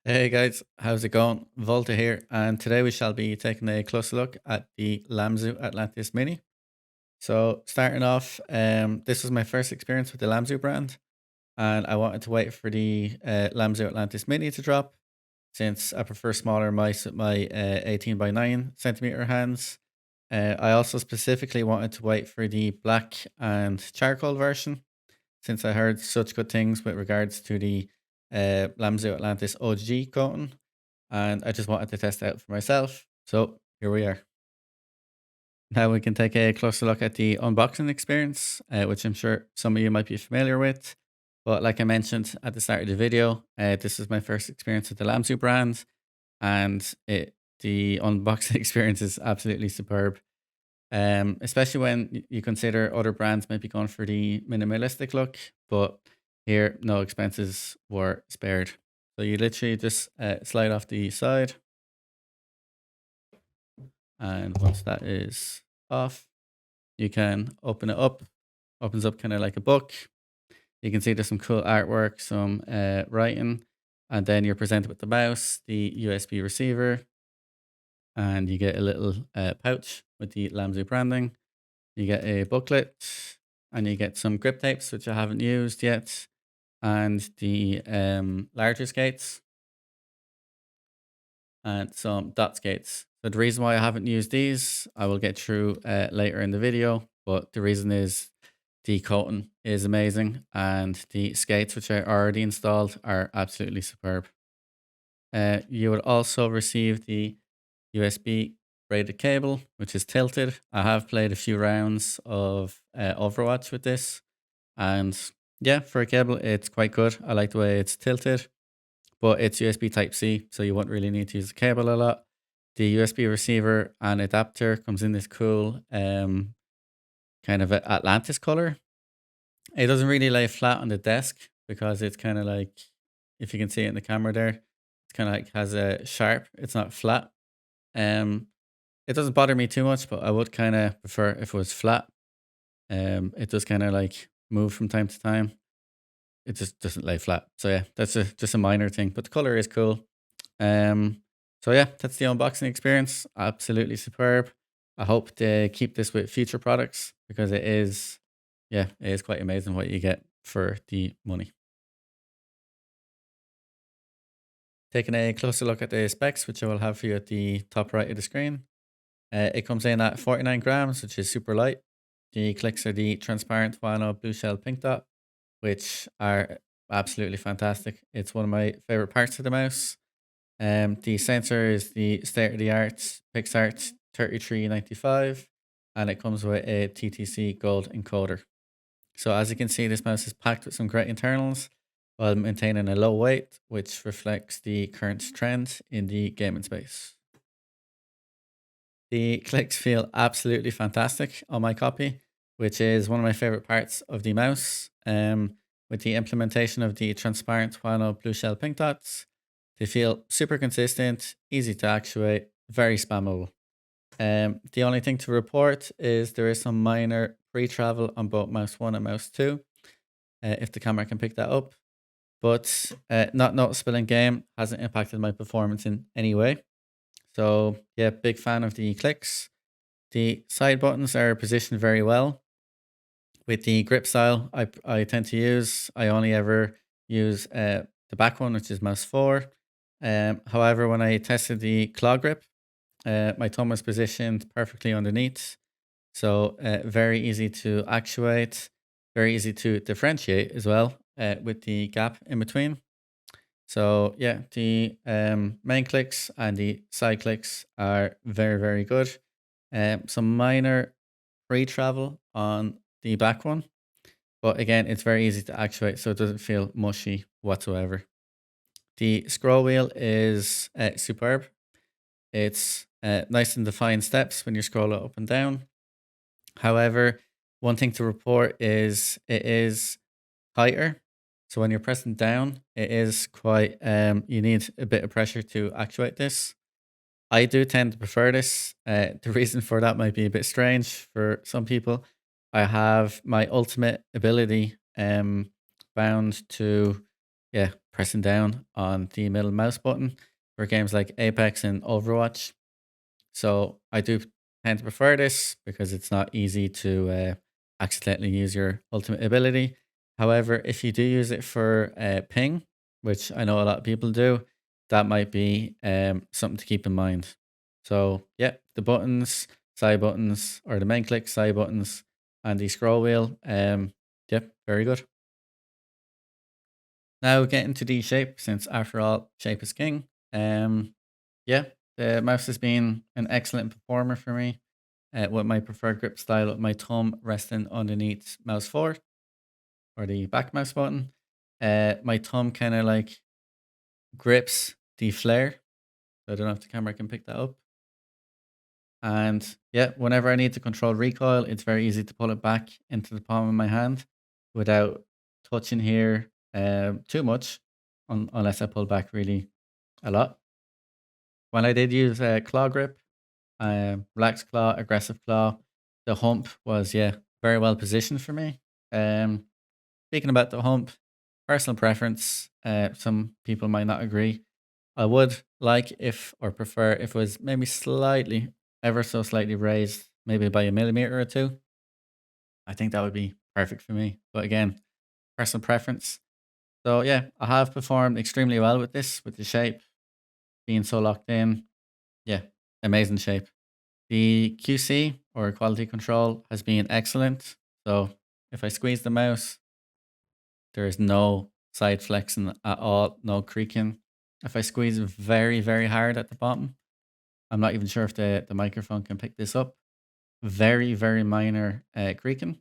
Hey guys, how's it going? Volta here, and today we shall be taking a closer look at the Lamzu Atlantis Mini. So, starting off, this was my first experience with the Lamzu brand, and I wanted to wait for the Lamzu Atlantis Mini to drop since I prefer smaller mice with my 18 by 9 centimeter hands. I also specifically wanted to wait for the black and charcoal version since I heard such good things with regards to the Lamzu Atlantis OG coating, and I just wanted to test it out for myself. So here we are. Now we can take a closer look at the unboxing experience, which I'm sure some of you might be familiar with. But like I mentioned at the start of the video, this is my first experience with the Lamzu brand, and the unboxing experience is absolutely superb. Especially when you consider other brands might be going for the minimalistic look, but here no expenses were spared. So you literally just slide off the side, and once that is off, you can open it up. Opens up kind of like a book. You can see there's some cool artwork, some writing, and then you're presented with the mouse, the USB receiver, and you get a little pouch with the Lamzu branding. You get a booklet and you get some grip tapes, which I haven't used yet, and the larger skates and some dot skates. So the reason why I haven't used these, I will get through later in the video, but the reason is the coating is amazing and the skates, which I already installed, are absolutely superb. You would also receive the USB braided cable, which is tilted. I have played a few rounds of Overwatch with this, and yeah, for a cable, it's quite good. I like the way it's tilted, but it's USB Type C, so you won't really need to use the cable a lot. The USB receiver and adapter comes in this cool kind of Atlantis color. It doesn't really lay flat on the desk because it's kind of like, if you can see it in the camera there, it's kind of like has a sharp. It's not flat. Um, it doesn't bother me too much, but I would kind of prefer if it was flat. It does kind of like move from time to time. It just doesn't lay flat. So yeah, that's just a minor thing, but the color is cool. Um, so yeah, that's the unboxing experience. Absolutely superb. I hope they keep this with future products because yeah, it is quite amazing what you get for the money. Taking a closer look at the specs, which I will have for you at the top right of the screen. It comes in at 49 grams, which is super light. The clicks are the transparent vinyl blue shell pink dot, which are absolutely fantastic. It's one of my favorite parts of the mouse. The sensor is the state of the art PixArt 3395, and it comes with a TTC gold encoder. So as you can see, this mouse is packed with some great internals while maintaining a low weight, which reflects the current trend in the gaming space. The clicks feel absolutely fantastic on my copy, which is one of my favorite parts of the mouse. With the implementation of the transparent vinyl blue shell pink dots, they feel super consistent, easy to actuate, very spammable. The only thing to report is there is some minor pre-travel on both mouse 1 and mouse 2, if the camera can pick that up. But not noticeable in game, hasn't impacted my performance in any way. So yeah, big fan of the clicks. The side buttons are positioned very well. With the grip style I tend to use, I only ever use the back one, which is mouse 4. However, when I tested the claw grip, my thumb was positioned perfectly underneath. So very easy to actuate, very easy to differentiate as well with the gap in between. So yeah, the main clicks and the side clicks are very, very good. Some minor pre-travel on the back one, but again, it's very easy to actuate, so it doesn't feel mushy whatsoever. The scroll wheel is superb. It's nice and defined steps when you scroll it up and down. However, one thing to report is it is tighter. So when you're pressing down, it is quite, you need a bit of pressure to actuate this. I do tend to prefer this. The reason for that might be a bit strange for some people. I have my ultimate ability bound to, yeah, pressing down on the middle mouse button for games like Apex and Overwatch. So I do tend to prefer this because it's not easy to accidentally use your ultimate ability. However, if you do use it for ping, which I know a lot of people do, that might be something to keep in mind. So yeah, the buttons, side buttons, or the main click side buttons, and the scroll wheel. Yep, very good. Now getting to the shape, since after all, shape is king. Yeah, the mouse has been an excellent performer for me. With my preferred grip style, with my thumb resting underneath mouse 4 or the back mouse button. My thumb kind of like grips the flare. I don't know if the camera can pick that up. And yeah, whenever I need to control recoil, it's very easy to pull it back into the palm of my hand without touching here too much, unless I pull back really a lot. When I did use a claw grip, relaxed claw, aggressive claw, the hump was, yeah, very well positioned for me. Um, Speaking about the hump, personal preference, some people might not agree. I would like if or prefer if it was maybe slightly, ever so slightly raised, maybe by a millimeter or two. I think that would be perfect for me. But again, personal preference. So yeah, I have performed extremely well with this, with the shape being so locked in. Yeah, amazing shape. The QC or quality control has been excellent. So if I squeeze the mouse, there is no side flexing at all, no creaking. If I squeeze very, very hard at the bottom, I'm not even sure if the microphone can pick this up. Very, very minor creaking,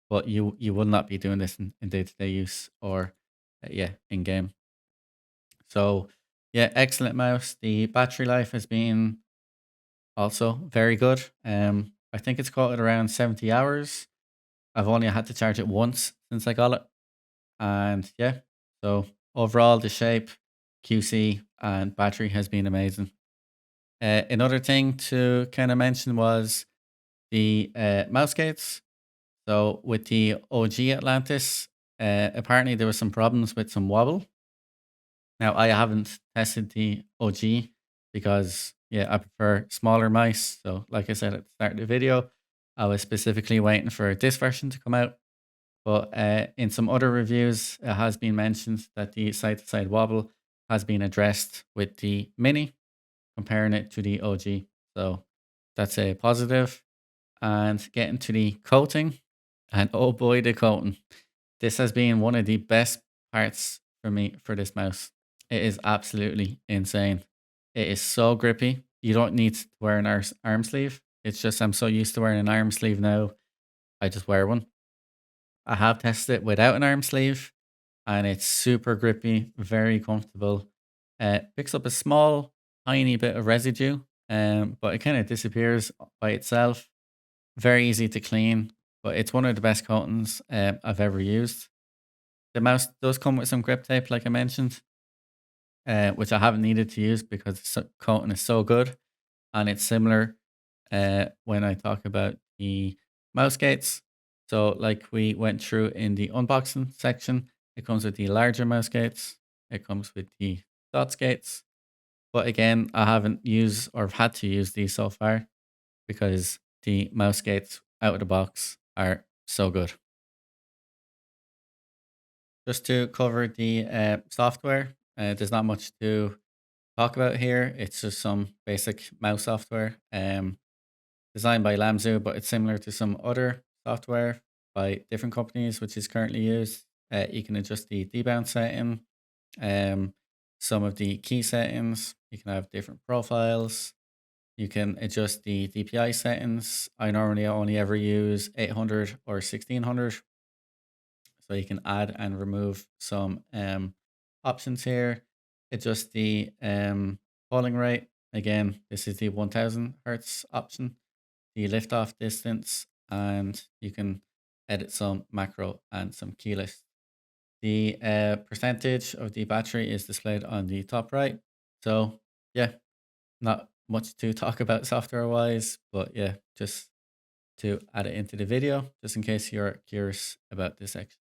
but you will not be doing this in day-to-day use or yeah, in game. So yeah, excellent mouse. The battery life has been also very good. I think it's got around 70 hours. I've only had to charge it once since I got it. And yeah, so overall, the shape, QC, and battery has been amazing. Another thing to kind of mention was the mouse gates. So with the OG Atlantis, apparently there was some problems with some wobble. Now I haven't tested the OG because yeah, I prefer smaller mice. So like I said at the start of the video, I was specifically waiting for this version to come out. But in some other reviews, it has been mentioned that the side to side wobble has been addressed with the Mini, comparing it to the OG. So that's a positive. And getting to the coating, and oh boy, the coating. This has been one of the best parts for me for this mouse. It is absolutely insane. It is so grippy. You don't need to wear an arm sleeve. It's just I'm so used to wearing an arm sleeve now. I just wear one. I have tested it without an arm sleeve, and it's super grippy, very comfortable. Picks up a small, tiny bit of residue, but it kind of disappears by itself. Very easy to clean, but it's one of the best coatings I've ever used. The mouse does come with some grip tape, like I mentioned, which I haven't needed to use because the coating is so good, and it's similar when I talk about the mouse gates. So, like we went through in the unboxing section, it comes with the larger mouse gates, it comes with the dots gates. But again, I haven't used or had to use these so far because the mouse gates out of the box are so good. Just to cover the software, there's not much to talk about here. It's just some basic mouse software. Designed by Lamzu, but it's similar to some other software by different companies, which is currently used. You can adjust the debounce setting, um, some of the key settings. You can have different profiles. You can adjust the DPI settings. I normally only ever use 800 or 1600. So you can add and remove some options here. Adjust the polling rate. Again, this is the 1000 hertz option, the liftoff distance, and you can edit some macro and some key list. The percentage of the battery is displayed on the top right. So yeah, not much to talk about software wise, but yeah, just to add it into the video, just in case you're curious about this section.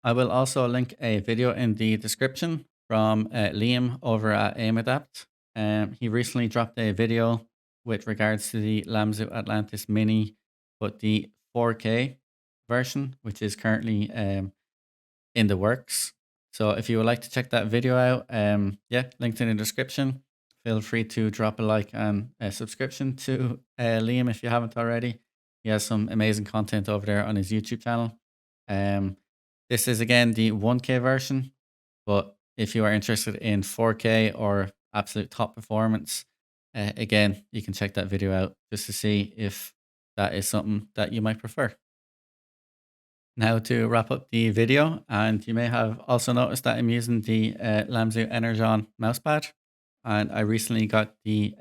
I will also link a video in the description from Liam over at AimAdapt. He recently dropped a video with regards to the Lamzu Atlantis Mini, but the 4K version, which is currently in the works. So if you would like to check that video out, yeah, linked in the description. Feel free to drop a like and a subscription to Liam if you haven't already. He has some amazing content over there on his YouTube channel. This is again the 1K version, but if you are interested in 4K or absolute top performance, again, you can check that video out just to see if that is something that you might prefer. Now to wrap up the video, and you may have also noticed that I'm using the Lamzu Energon mousepad, and I recently got the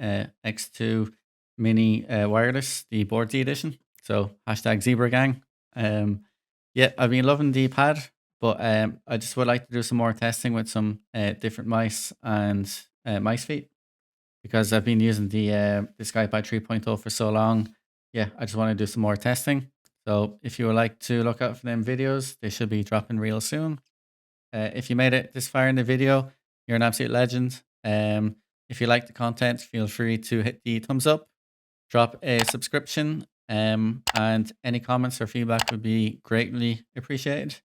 X2 Mini wireless, the board edition. So hashtag Zebra Gang. Yeah, I've been loving the pad, but I just would like to do some more testing with some different mice and mice feet, because I've been using the SkyPad 3.0 for so long. Yeah, I just want to do some more testing. So if you would like to look out for them videos, they should be dropping real soon. If you made it this far in the video, you're an absolute legend. If you like the content, feel free to hit the thumbs up, drop a subscription, and any comments or feedback would be greatly appreciated.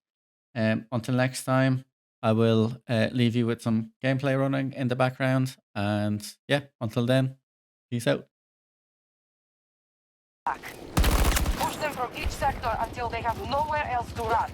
Until next time, I will leave you with some gameplay running in the background. And yeah, until then, peace out. Push them from each sector until they have nowhere else to run.